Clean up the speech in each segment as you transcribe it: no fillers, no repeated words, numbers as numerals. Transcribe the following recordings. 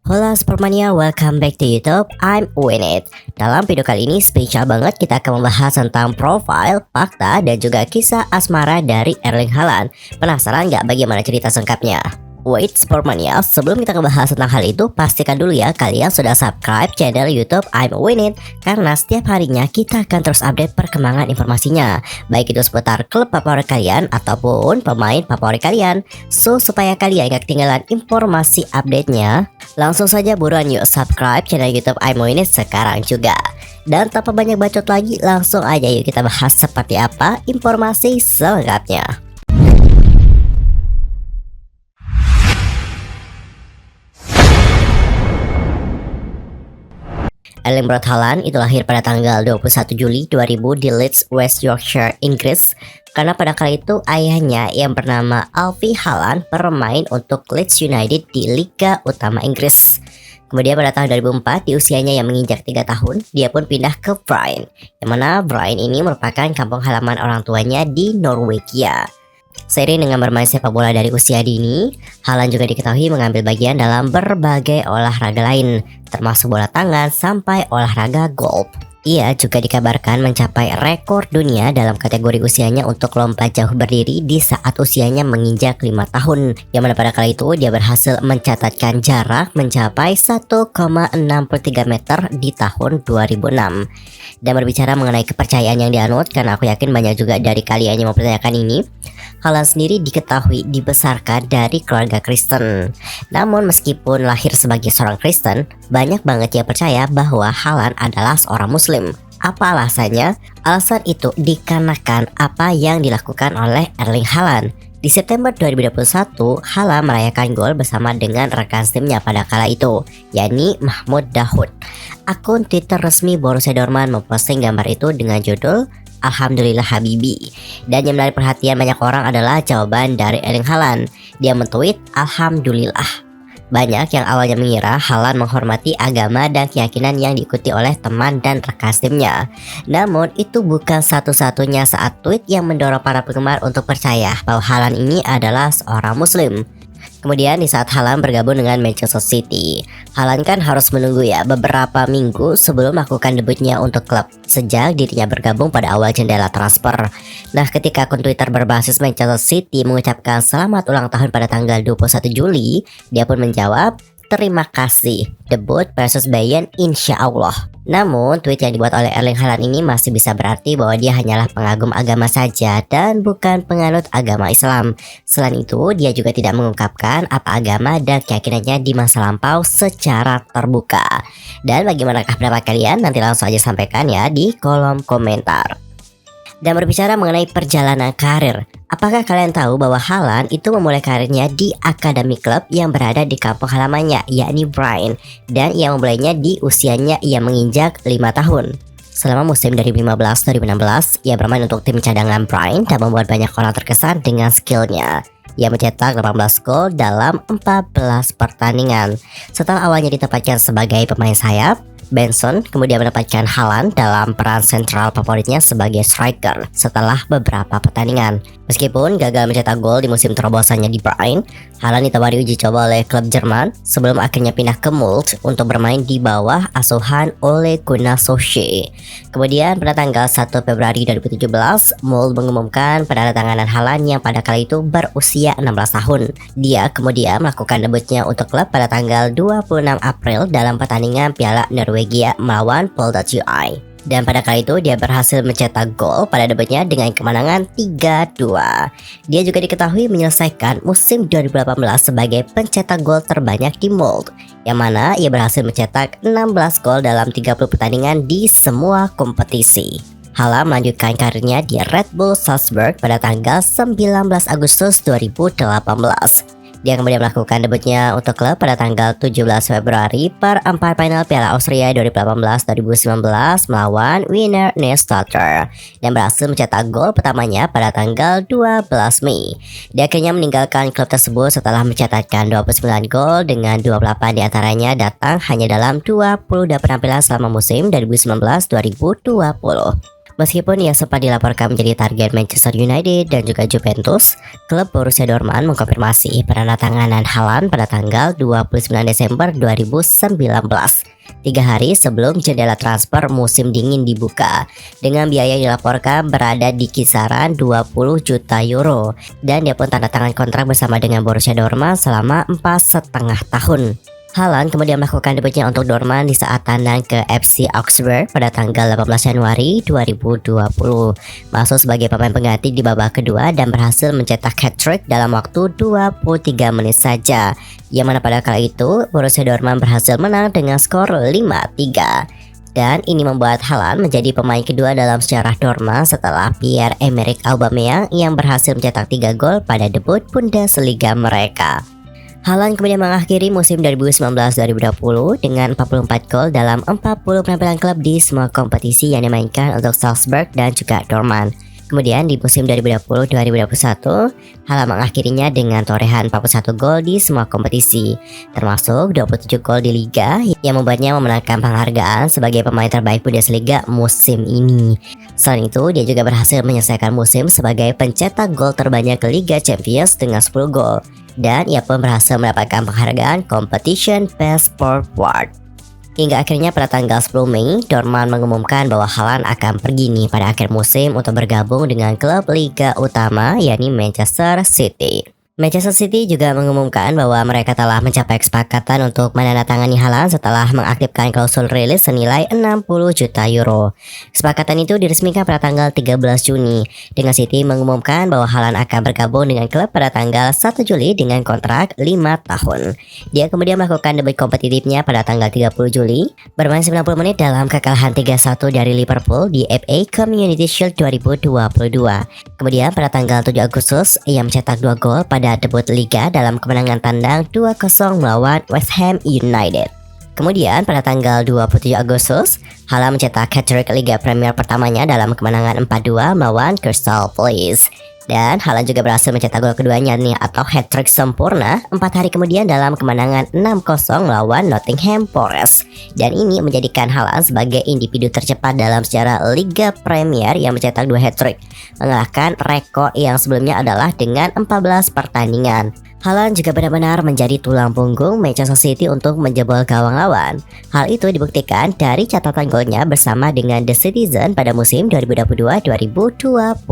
Halo Supermania, welcome back to YouTube. I'm Winit. Dalam video kali ini spesial banget, kita akan membahas tentang profil, fakta, dan juga kisah asmara dari Erling Haaland. Penasaran nggak bagaimana cerita sengkapnya? Wait Supermania, sebelum kita ngebahas tentang hal itu, pastikan dulu ya kalian sudah subscribe channel YouTube I'm Winit, karena setiap harinya kita akan terus update perkembangan informasinya, baik itu seputar klub favorit kalian ataupun pemain favorit kalian. So supaya kalian gak ketinggalan informasi update-nya, langsung saja buruan yuk subscribe channel YouTube I'm Winit sekarang juga. Dan tanpa banyak bacot lagi, langsung aja yuk kita bahas seperti apa informasi selengkapnya. Erling Braut Haaland itu lahir pada tanggal 21 Juli 2000 di Leeds, West Yorkshire, Inggris. Karena pada kala itu ayahnya yang bernama Alfie Haaland bermain untuk Leeds United di Liga Utama Inggris. Kemudian pada tahun 2004 di usianya yang menginjak 3 tahun, dia pun pindah ke Brighton, yang mana Brighton ini merupakan kampung halaman orang tuanya di Norwegia. Seiring dengan bermain sepak bola dari usia dini, Haaland juga diketahui mengambil bagian dalam berbagai olahraga lain, termasuk bola tangan sampai olahraga golf. Ia juga dikabarkan mencapai rekor dunia dalam kategori usianya untuk lompat jauh berdiri di saat usianya menginjak 5 tahun, yang mana pada kala itu dia berhasil mencatatkan jarak mencapai 1,63 meter di tahun 2006. Dan berbicara mengenai kepercayaan yang dianut, karena aku yakin banyak juga dari kalian yang mempertanyakan ini, Haaland sendiri diketahui dibesarkan dari keluarga Kristen. Namun meskipun lahir sebagai seorang Kristen, banyak banget yang percaya bahwa Haaland adalah seorang Muslim. Apa alasannya? Alasan itu dikarenakan apa yang dilakukan oleh Erling Haaland. Di September 2021, Haaland merayakan gol bersama dengan rekan timnya pada kala itu, yakni Mahmoud Dahoud. Akun Twitter resmi Borussia Dortmund memposting gambar itu dengan judul Alhamdulillah Habibi. Dan yang menarik perhatian banyak orang adalah jawaban dari Erling Haaland. Dia mentweet Alhamdulillah. Banyak yang awalnya mengira Haaland menghormati agama dan keyakinan yang diikuti oleh teman dan rekan timnya. Namun itu bukan satu-satunya saat tweet yang mendorong para penggemar untuk percaya bahwa Haaland ini adalah seorang Muslim. Kemudian di saat Haaland bergabung dengan Manchester City, Haaland kan harus menunggu ya beberapa minggu sebelum melakukan debutnya untuk klub sejak dirinya bergabung pada awal jendela transfer. Nah, ketika akun Twitter berbasis Manchester City mengucapkan selamat ulang tahun pada tanggal 21 Juli, dia pun menjawab, "Terima kasih, debut versus Bayern insya Allah." Namun, tweet yang dibuat oleh Erling Haaland ini masih bisa berarti bahwa dia hanyalah pengagum agama saja dan bukan penganut agama Islam. Selain itu, dia juga tidak mengungkapkan apa agama dan keyakinannya di masa lampau secara terbuka. Dan bagaimanakah pendapat kalian? Nanti langsung aja sampaikan ya di kolom komentar. Dan berbicara mengenai perjalanan karir, apakah kalian tahu bahwa Haaland itu memulai karirnya di akademi klub yang berada di kampung halamannya, yakni Brighton, dan ia memulainya di usianya yang menginjak 5 tahun. Selama musim 2015-2016, ia bermain untuk tim cadangan Brighton dan membuat banyak orang terkesan dengan skillnya. Ia mencetak 18 gol dalam 14 pertandingan. Setelah awalnya ditempatkan sebagai pemain sayap, Benson kemudian menempatkan Haaland dalam peran sentral favoritnya sebagai striker setelah beberapa pertandingan. Meskipun gagal mencetak gol di musim terobosannya di Brighton, Haaland ditawari uji coba oleh klub Jerman sebelum akhirnya pindah ke Molde untuk bermain di bawah asuhan Ole Gunnar Solskjaer. Kemudian pada tanggal 1 Februari 2017, Molde mengumumkan penandatanganan Haaland yang pada kali itu berusia 16 tahun. Dia kemudian melakukan debutnya untuk klub pada tanggal 26 April dalam pertandingan Piala Norwegia melawan Polda.ui. Dan pada kali itu dia berhasil mencetak gol pada debutnya dengan kemenangan 3-2. Dia juga diketahui menyelesaikan musim 2018 sebagai pencetak gol terbanyak di Molde, yang mana ia berhasil mencetak 16 gol dalam 30 pertandingan di semua kompetisi. Haaland melanjutkan karirnya di Red Bull Salzburg pada tanggal 19 Agustus 2018. Dia kemudian melakukan debutnya untuk klub pada tanggal 17 Februari perempat final Piala Austria 2018-2019 melawan Wiener Neustädter dan berhasil mencetak gol pertamanya pada tanggal 12 Mei. Dia akhirnya meninggalkan klub tersebut setelah mencatatkan 29 gol dengan 28 diantaranya datang hanya dalam 22 penampilan selama musim 2019-2020. Meskipun ia sempat dilaporkan menjadi target Manchester United dan juga Juventus, klub Borussia Dortmund mengkonfirmasi penandatanganan Haaland pada tanggal 29 Desember 2019, 3 hari sebelum jendela transfer musim dingin dibuka, dengan biaya yang dilaporkan berada di kisaran 20 juta euro, dan dia pun tanda tangan kontrak bersama dengan Borussia Dortmund selama 4,5 tahun. Haaland kemudian melakukan debutnya untuk Dortmund di saat tandang ke FC Augsburg pada tanggal 18 Januari 2020. Masuk sebagai pemain pengganti di babak kedua dan berhasil mencetak hat-trick dalam waktu 23 menit saja. Yang mana pada kala itu Borussia Dortmund berhasil menang dengan skor 5-3. Dan ini membuat Haaland menjadi pemain kedua dalam sejarah Dortmund setelah Pierre-Emerick Aubameyang yang berhasil mencetak 3 gol pada debut Bundesliga mereka. Haaland kemudian mengakhiri musim 2019-2020 dengan 44 gol dalam 40 penampilan klub di semua kompetisi yang dimainkan untuk Salzburg dan juga Dortmund. Kemudian di musim 2020-2021, Haaland mengakhirinya dengan torehan 41 gol di semua kompetisi, termasuk 27 gol di Liga yang membuatnya memenangkan penghargaan sebagai pemain terbaik Bundesliga musim ini. Selain itu, dia juga berhasil menyelesaikan musim sebagai pencetak gol terbanyak ke Liga Champions dengan 10 gol. Dan ia pun berhasil mendapatkan penghargaan Competition Best Forward. Hingga akhirnya pada tanggal 10 Mei, Dortmund mengumumkan bahwa Haaland akan pergi nih pada akhir musim untuk bergabung dengan klub Liga Utama yakni Manchester City. Manchester City juga mengumumkan bahwa mereka telah mencapai kesepakatan untuk menandatangani Haaland setelah mengaktifkan klausul rilis senilai 60 juta euro. Kesepakatan itu diresmikan pada tanggal 13 Juni, dengan City mengumumkan bahwa Haaland akan bergabung dengan klub pada tanggal 1 Juli dengan kontrak 5 tahun. Dia kemudian melakukan debut kompetitifnya pada tanggal 30 Juli, bermain 90 menit dalam kekalahan 3-1 dari Liverpool di FA Community Shield 2022. Kemudian pada tanggal 7 Agustus, ia mencetak 2 gol pada debut Liga dalam kemenangan tandang 2-0 melawan West Ham United. Kemudian pada tanggal 27 Agustus, Haaland mencetak hat-trick Liga Premier pertamanya dalam kemenangan 4-2 melawan Crystal Palace. Dan Haaland juga berhasil mencetak gol keduanya nih atau hat-trick sempurna 4 hari kemudian dalam kemenangan 6-0 melawan Nottingham Forest. Dan ini menjadikan Haaland sebagai individu tercepat dalam sejarah Liga Premier yang mencetak 2 hat-trick, mengalahkan rekor yang sebelumnya adalah dengan 14 pertandingan. Haaland juga benar-benar menjadi tulang punggung Manchester City untuk menjebol gawang lawan. Hal itu dibuktikan dari catatan golnya bersama dengan The Citizen pada musim 2022-2023.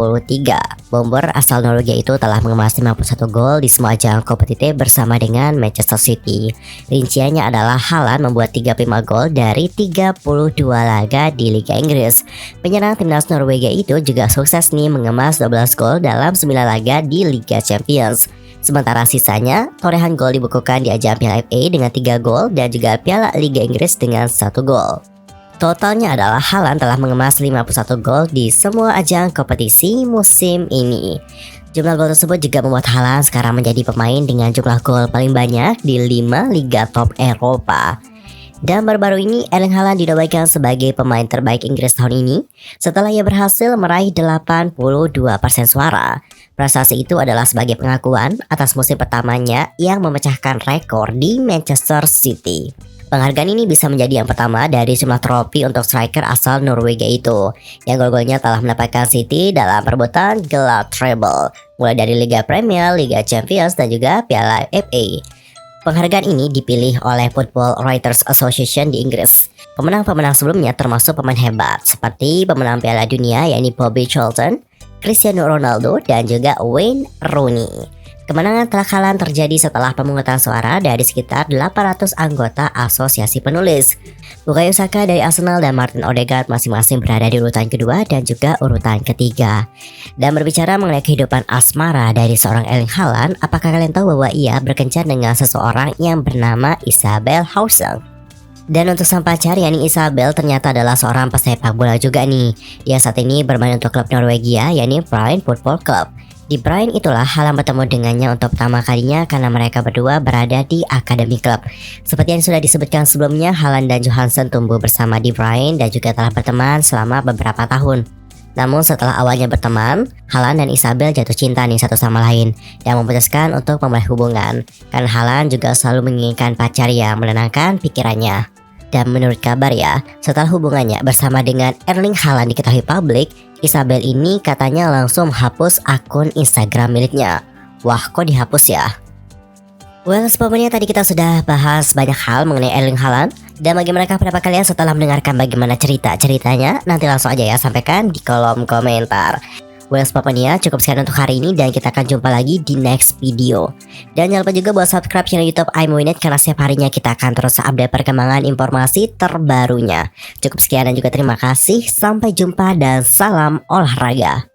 Bomber asal Norwegia itu telah mengemas 51 gol di semua ajang kompetitif bersama dengan Manchester City. Rinciannya adalah Haaland membuat 35 gol dari 32 laga di Liga Inggris. Penyerang timnas Norwegia itu juga sukses nih mengemas 12 gol dalam 9 laga di Liga Champions. Sementara sisanya, torehan gol dibukukan di ajang Piala FA dengan 3 gol dan juga Piala Liga Inggris dengan 1 gol. Totalnya adalah Haaland telah mengemas 51 gol di semua ajang kompetisi musim ini. Jumlah gol tersebut juga membuat Haaland sekarang menjadi pemain dengan jumlah gol paling banyak di 5 liga top Eropa. Dan baru-baru ini Erling Haaland dinobatkan sebagai pemain terbaik Inggris tahun ini setelah ia berhasil meraih 82% suara. Prestasi itu adalah sebagai pengakuan atas musim pertamanya yang memecahkan rekor di Manchester City. Penghargaan ini bisa menjadi yang pertama dari jumlah trofi untuk striker asal Norwegia itu, yang gol-golnya telah mendapatkan City dalam perebutan gelar treble, mulai dari Liga Premier, Liga Champions, dan juga Piala FA. Penghargaan ini dipilih oleh Football Writers Association di Inggris. Pemenang-pemenang sebelumnya termasuk pemain hebat seperti pemenang Piala Dunia yakni Bobby Charlton, Cristiano Ronaldo, dan juga Wayne Rooney. Kemenangan Haaland terjadi setelah pemungutan suara dari sekitar 800 anggota asosiasi penulis. Bukayo Saka dari Arsenal dan Martin Odegaard masing-masing berada di urutan kedua dan juga urutan ketiga. Dan berbicara mengenai kehidupan asmara dari seorang Erling Haaland, apakah kalian tahu bahwa ia berkencan dengan seseorang yang bernama Isabel Hauser? Dan untuk sang pacar yakni Isabel ternyata adalah seorang pesepak bola juga nih. Dia saat ini bermain untuk klub Norwegia yakni Bryne Football Club. Di Bryne itulah Haaland bertemu dengannya untuk pertama kalinya karena mereka berdua berada di akademi klub. Seperti yang sudah disebutkan sebelumnya, Haaland dan Johansson tumbuh bersama di Bryne dan juga telah berteman selama beberapa tahun. Namun setelah awalnya berteman, Haaland dan Isabel jatuh cinta nih satu sama lain dan memutuskan untuk memulai hubungan. Karena Haaland juga selalu menginginkan pacar yang menenangkan pikirannya. Dan menurut kabar ya, setelah hubungannya bersama dengan Erling Haaland diketahui publik, Isabel ini katanya langsung hapus akun Instagram miliknya. Wah, kok dihapus ya? Well, sebelumnya tadi kita sudah bahas banyak hal mengenai Erling Haaland. Dan bagi mereka pendapat kalian setelah mendengarkan bagaimana cerita-ceritanya, nanti langsung aja ya sampaikan di kolom komentar. Well, sebelumnya cukup sekian untuk hari ini dan kita akan jumpa lagi di next video. Dan jangan lupa juga buat subscribe channel YouTube iMuinet karena setiap harinya kita akan terus update perkembangan informasi terbarunya. Cukup sekian dan juga terima kasih. Sampai jumpa dan salam olahraga.